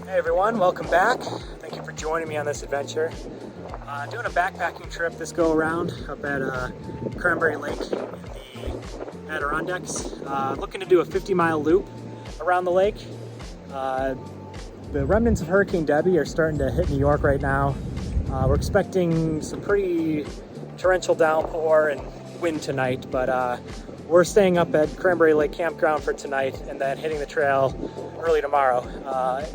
Hey everyone, welcome back. Thank you for joining me on this adventure. Doing a backpacking trip this go around up at Cranberry Lake in the Adirondacks. Looking to do a 50-mile loop around the lake. The remnants of Hurricane Debbie are starting to hit New York right now. We're expecting some pretty torrential downpour and wind tonight, but we're staying up at Cranberry Lake Campground for tonight and then hitting the trail early tomorrow.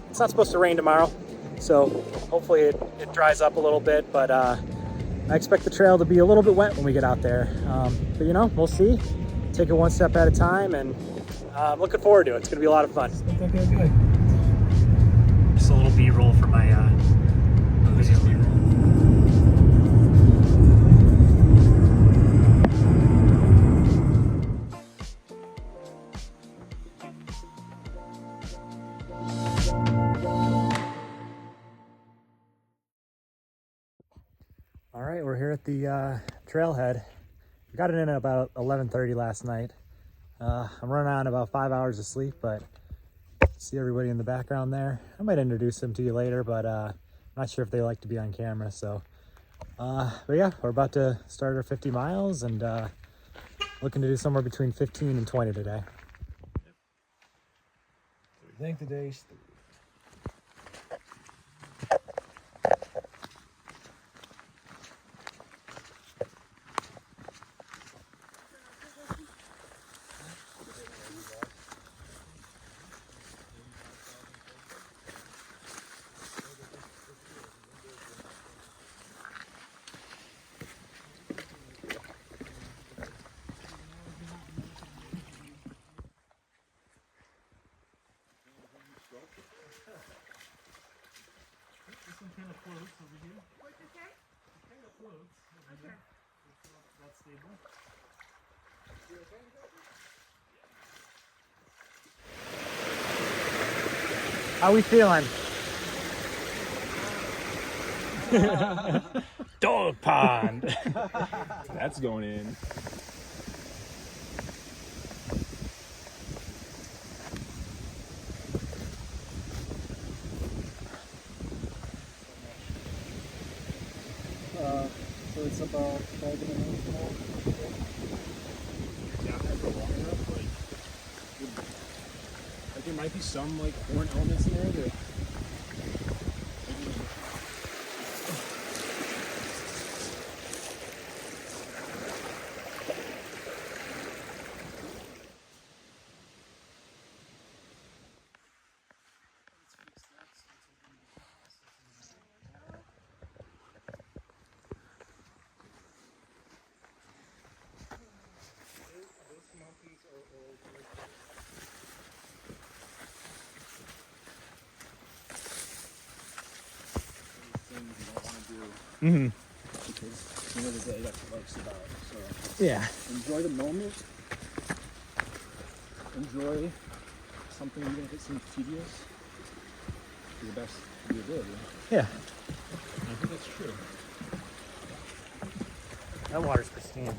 It's not supposed to rain tomorrow, so hopefully it dries up a little bit, but I expect the trail to be a little bit wet when we get out there. But you know, we'll see. Take it one step at a time, and I'm looking forward to it. It's gonna be a lot of fun. Okay, good. Just a little B-roll for my video. All right, we're here at the trailhead. We got it in at about 11:30 last night. I'm running on about 5 hours of sleep, but see everybody in the background there. I might introduce them to you later, but I'm not sure if they like to be on camera. So, but yeah, we're about to start our 50 miles and looking to do somewhere between 15 and 20 today. I think today's kind of floats over here. What'd you say? It kind of floats over Okay. here. It's not that stable. How we feeling? Dog pond. That's going in. So it's about 5 minutes more. Down there for long enough, like there might be some like horn elements in there that Mm-hmm. because at the end of the day that's what life's about. So Yeah. enjoy the moment. Enjoy something even if it seems tedious to the best of your ability. Yeah. I think that's true. That water's pristine.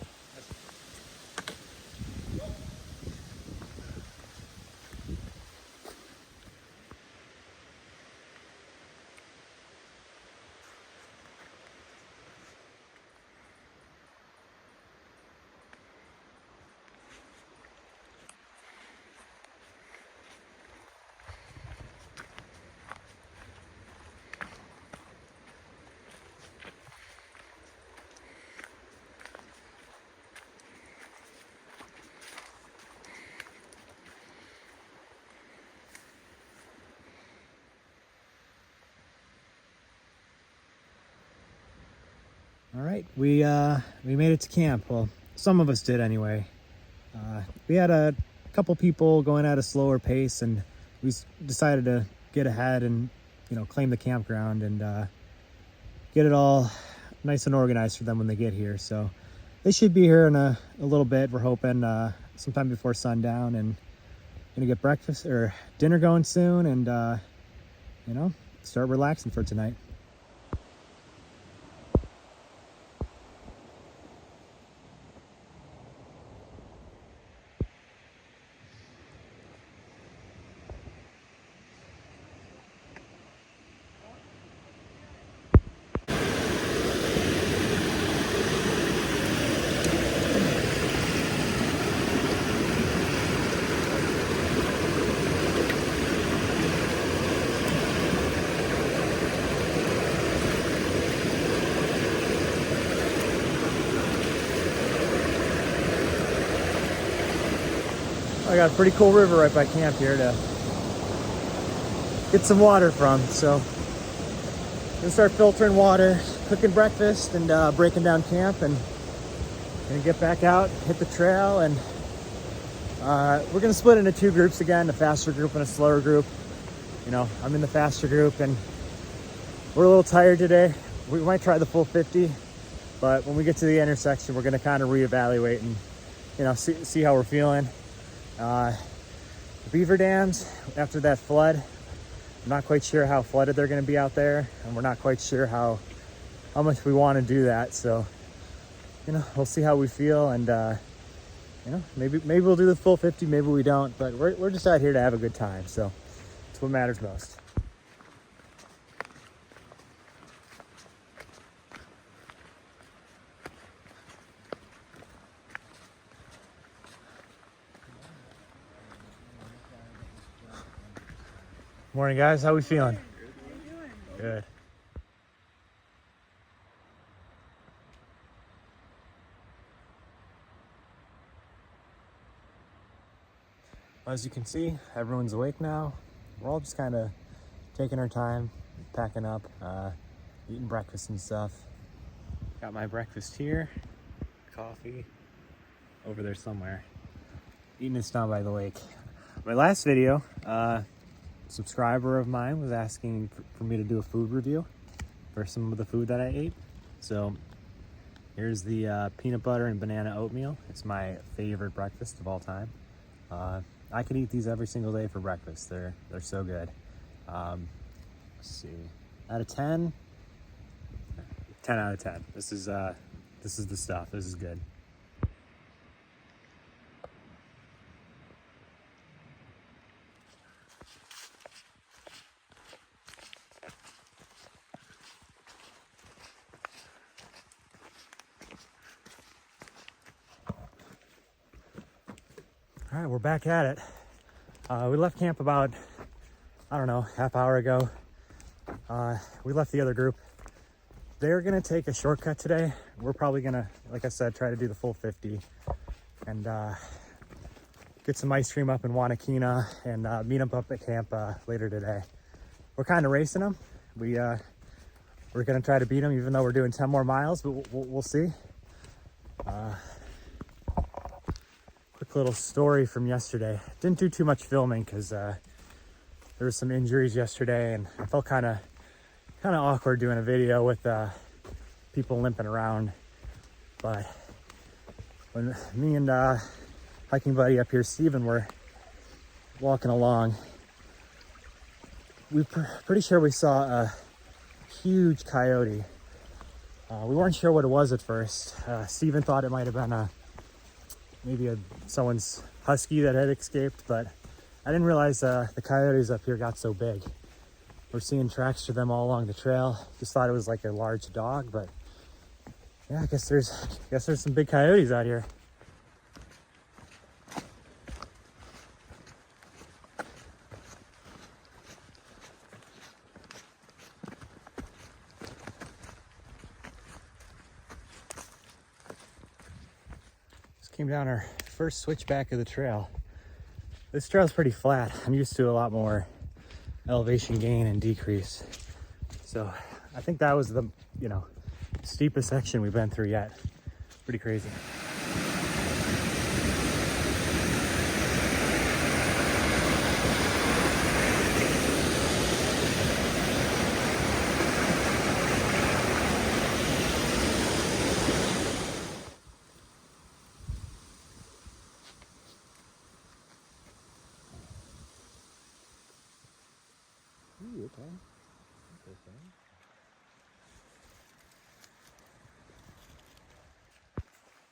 All right, we made it to camp. Well, some of us did anyway. We had a couple people going at a slower pace, and we decided to get ahead and claim the campground and get it all nice and organized for them when they get here. So they should be here in a little bit. We're hoping sometime before sundown, and gonna get breakfast or dinner going soon, and start relaxing for tonight. I got a pretty cool river right by camp here to get some water from. So gonna start filtering water, cooking breakfast, and breaking down camp, and gonna get back out, hit the trail, and we're gonna split into two groups again, a faster group and a slower group. You know, I'm in the faster group and we're a little tired today. We might try the full 50, but when we get to the intersection, we're gonna kind of reevaluate and, you know, see how we're feeling. The beaver dams, after that flood, I'm not quite sure how flooded they're gonna be out there, and we're not quite sure how much we wanna do that. So, you know, we'll see how we feel, and you know, maybe we'll do the full 50, maybe we don't, but we're just out here to have a good time, so that's what matters most. Morning, guys. How we feeling? Good. As you can see, everyone's awake now. We're all just kind of taking our time, packing up, eating breakfast and stuff. Got my breakfast here, coffee over there somewhere. Eating this down by the lake. My last video, a subscriber of mine was asking for me to do a food review for some of the food that I ate. So here's the peanut butter and banana oatmeal. It's my favorite breakfast of all time. I could eat these every single day for breakfast. They're so good. Let's see, out of 10 out of 10. This is the stuff. This is good. All right, we're back at it. We left camp about, I don't know, half hour ago. We left the other group. They're gonna take a shortcut today. We're probably gonna, like I said, try to do the full 50 and get some ice cream up in Wanakina and meet them up at camp later today. We're kind of racing them. We're gonna try to beat them, even though we're doing 10 more miles, but we'll see. Quick little story from yesterday. Didn't do too much filming because there were some injuries yesterday, and I felt kind of awkward doing a video with people limping around. But when me and hiking buddy up here, Steven, were walking along, we pretty sure we saw a huge coyote. We weren't sure what it was at first. Steven thought it might have been maybe someone's husky that had escaped, but I didn't realize the coyotes up here got so big. We're seeing tracks for them all along the trail. Just thought it was like a large dog, but yeah, I guess there's some big coyotes out here. Came down our first switchback of the trail. This trail's pretty flat. I'm used to a lot more elevation gain and decrease. So I think that was the, you know, steepest section we've been through yet. Pretty crazy.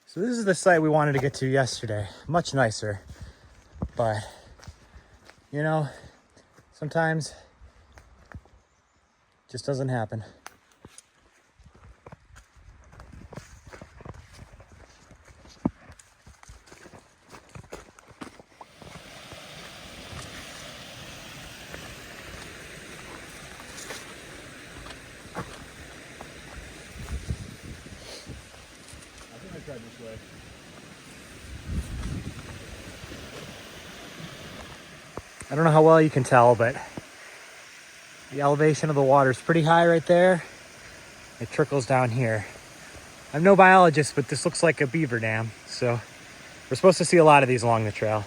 So this is the site we wanted to get to yesterday. Much nicer, but you know, sometimes it just doesn't happen. I don't know how well you can tell, but the elevation of the water is pretty high right there. It trickles down here. I'm no biologist, but this looks like a beaver dam. So we're supposed to see a lot of these along the trail.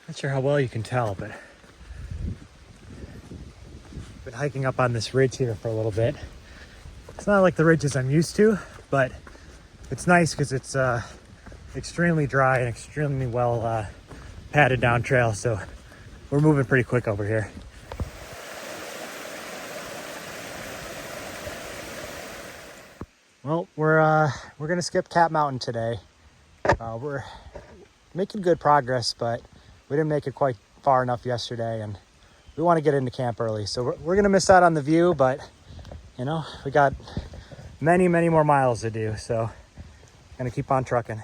Not sure how well you can tell, but I've been hiking up on this ridge here for a little bit. It's not like the ridges I'm used to, but it's nice because it's extremely dry and extremely well padded down trail, so we're moving pretty quick over here. Well, we're gonna skip Cat Mountain today. We're making good progress, but we didn't make it quite far enough yesterday, and we want to get into camp early. So we're gonna miss out on the view, but you know, we got many more miles to do, so gonna keep on trucking.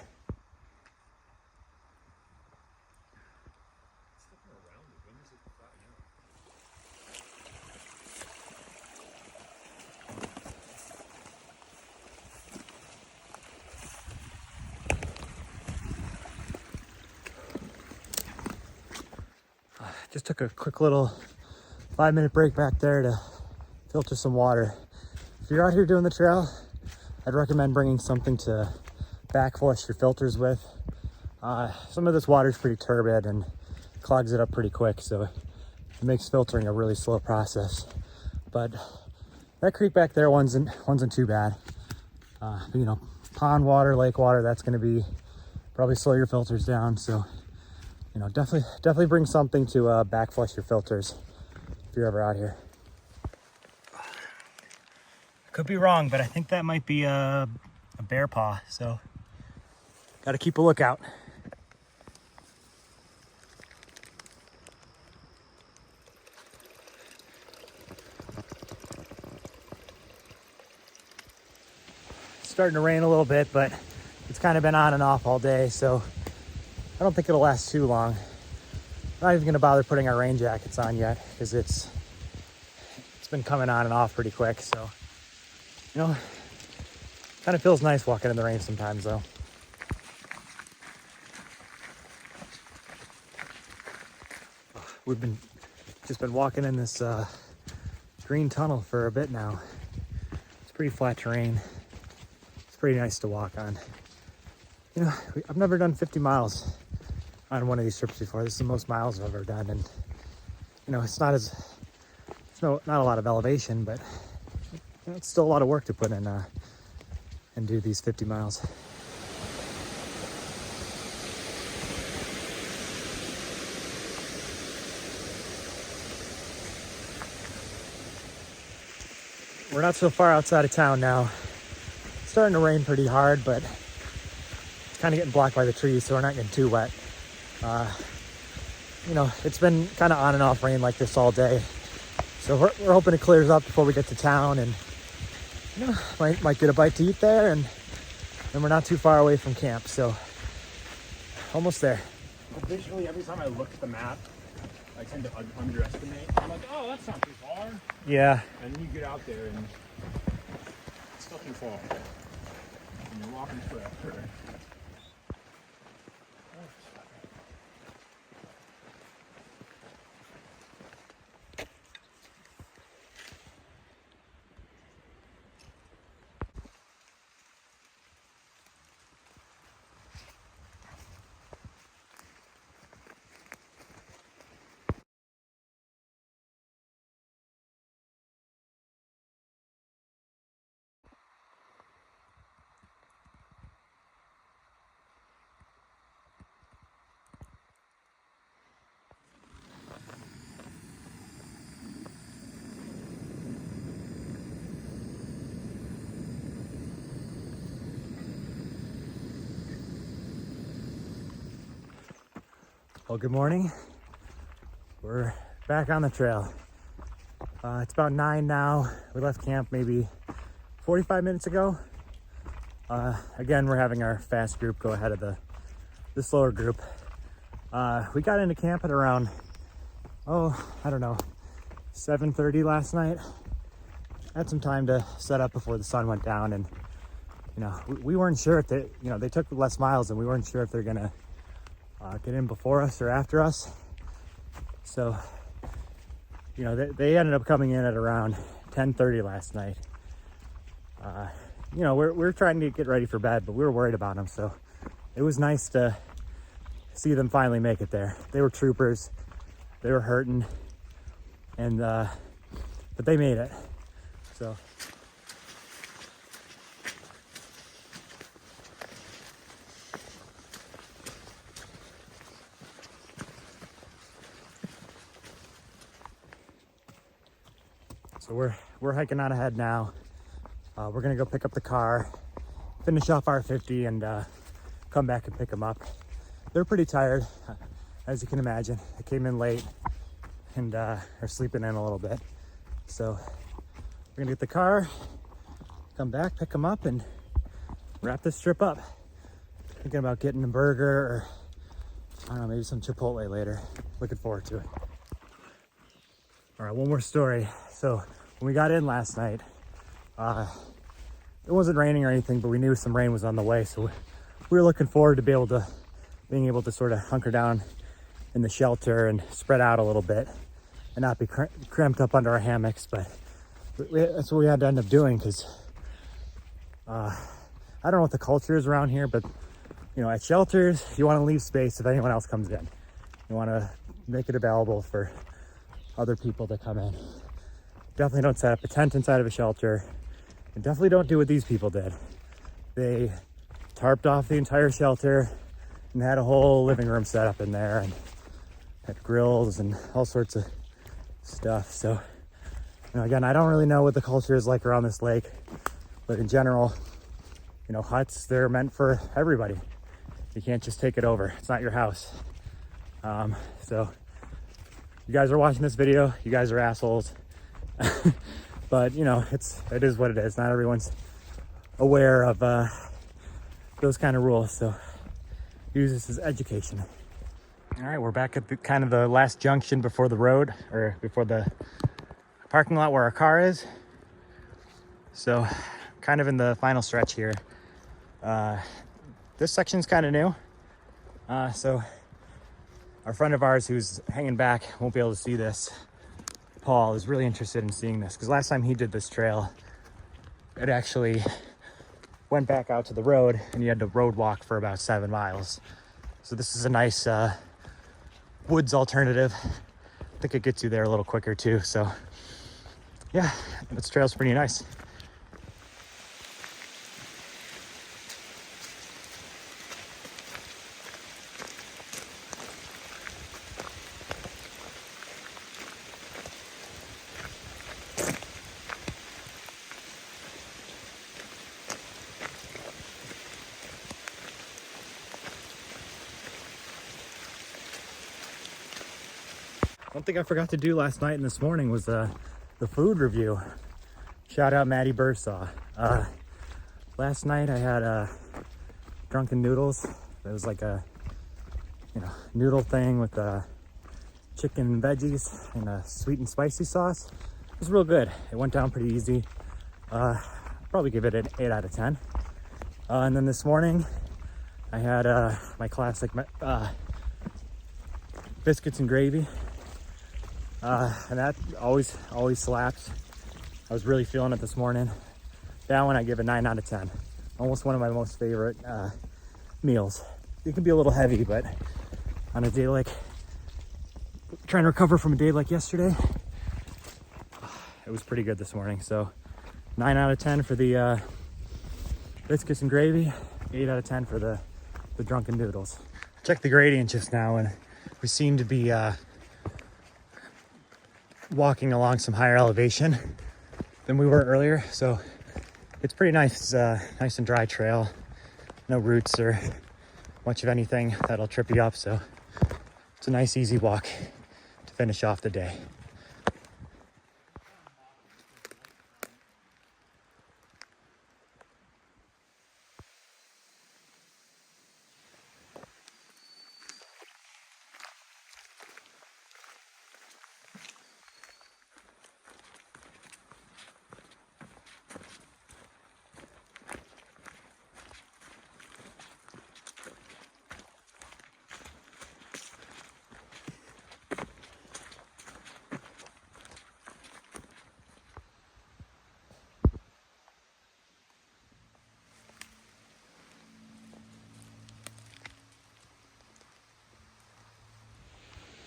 Just took a quick little 5-minute break back there to filter some water. If you're out here doing the trail, I'd recommend bringing something to back flush your filters with. Some of this water is pretty turbid and clogs it up pretty quick, so it makes filtering a really slow process. But that creek back there wasn't too bad. You know, pond water, lake water, that's going to be probably slow your filters down. So, you know, definitely bring something to back flush your filters if you're ever out here. I could be wrong, but I think that might be a bear paw. So, got to keep a lookout. Starting to rain a little bit, but it's kind of been on and off all day, so I don't think it'll last too long. I'm not even going to bother putting our rain jackets on yet because it's been coming on and off pretty quick. So, you know, kind of feels nice walking in the rain sometimes, though. We've just been walking in this green tunnel for a bit now. It's pretty flat terrain. It's pretty nice to walk on. You know, I've never done 50 miles on one of these trips before. This is the most miles I've ever done, and you know, it's not a lot of elevation, but you know, it's still a lot of work to put in and do these 50 miles. We're not so far outside of town now. It's starting to rain pretty hard, but it's kind of getting blocked by the trees, so we're not getting too wet. You know, it's been kind of on and off rain like this all day, so we're hoping it clears up before we get to town, and you know, might get a bite to eat there, and we're not too far away from camp, so almost there. Visually, every time I look at the map, I tend to underestimate. I'm like, oh, that's not too far. Yeah. And then you get out there and it's still too far. And you're walking forever. Well, good morning. We're back on the trail. It's about 9 now. We left camp maybe 45 minutes ago. Again, we're having our fast group go ahead of the slower group. We got into camp at around, I don't know, 7:30 last night. Had some time to set up before the sun went down, and we weren't sure if they took less miles, and we weren't sure if they're gonna get in before us or after us. So they ended up coming in at around 10:30 last night. We're trying to get ready for bed, but we were worried about them, so it was nice to see them finally make it there. They were troopers. They were hurting, and but they made it. So we're hiking on ahead now. We're gonna go pick up the car, finish off our 50, and come back and pick them up. They're pretty tired, as you can imagine. They came in late and are sleeping in a little bit. So we're gonna get the car, come back, pick them up, and wrap this trip up. Thinking about getting a burger or, I don't know, maybe some Chipotle later. Looking forward to it. All right, one more story. So when we got in last night, it wasn't raining or anything, but we knew some rain was on the way. So we were looking forward to being able to sort of hunker down in the shelter and spread out a little bit and not be cramped up under our hammocks. But that's what we had to end up doing, because I don't know what the culture is around here, but at shelters, you want to leave space if anyone else comes in. You want to make it available for other people to come in. Definitely don't set up a tent inside of a shelter, and definitely don't do what these people did. They tarped off the entire shelter and had a whole living room set up in there, and had grills and all sorts of stuff. So, again, I don't really know what the culture is like around this lake, but in general, huts, they're meant for everybody. You can't just take it over. It's not your house. So you guys are watching this video, you guys are assholes. But it is what it is. Not everyone's aware of those kind of rules, so use this as education. All right, we're back at the last junction before the road, or before the parking lot where our car is. So kind of in the final stretch here. This section's kind of new, so our friend of ours who's hanging back won't be able to see this. Paul is really interested in seeing this, because last time he did this trail, it actually went back out to the road and you had to road walk for about 7 miles. So this is a nice woods alternative. I think it gets you there a little quicker too. So yeah, this trail's pretty nice. One thing I forgot to do last night and this morning was the food review. Shout out Maddie Bursaw. Last night I had drunken noodles. It was like a noodle thing with chicken and veggies and a sweet and spicy sauce. It was real good. It went down pretty easy. Probably give it an 8 out of 10. And then this morning I had my classic biscuits and gravy. And that always slaps. I was really feeling it this morning. That one I give a 9 out of 10. Almost one of my most favorite meals. It can be a little heavy, but on a day like, trying to recover from a day like yesterday, it was pretty good this morning. So 9 out of 10 for the biscuits and gravy, 8 out of 10 for the drunken noodles. Check the gradient just now, and we seem to be walking along some higher elevation than we were earlier, so it's pretty nice. It's a nice and dry trail, no roots or much of anything that'll trip you up, so It's a nice easy walk to finish off the day.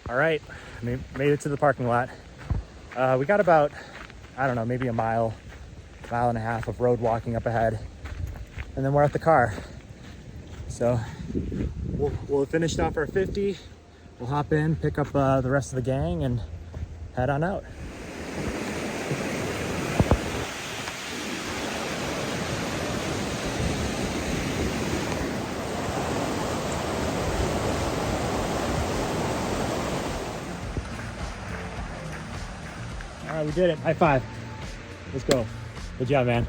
All right, made it to the parking lot. We got about, I don't know, maybe a mile and a half of road walking up ahead, and then we're at the car. So we'll have finished off our 50. We'll hop in, pick up the rest of the gang, and head on out. All right, we did it. High five. Let's go. Good job, man.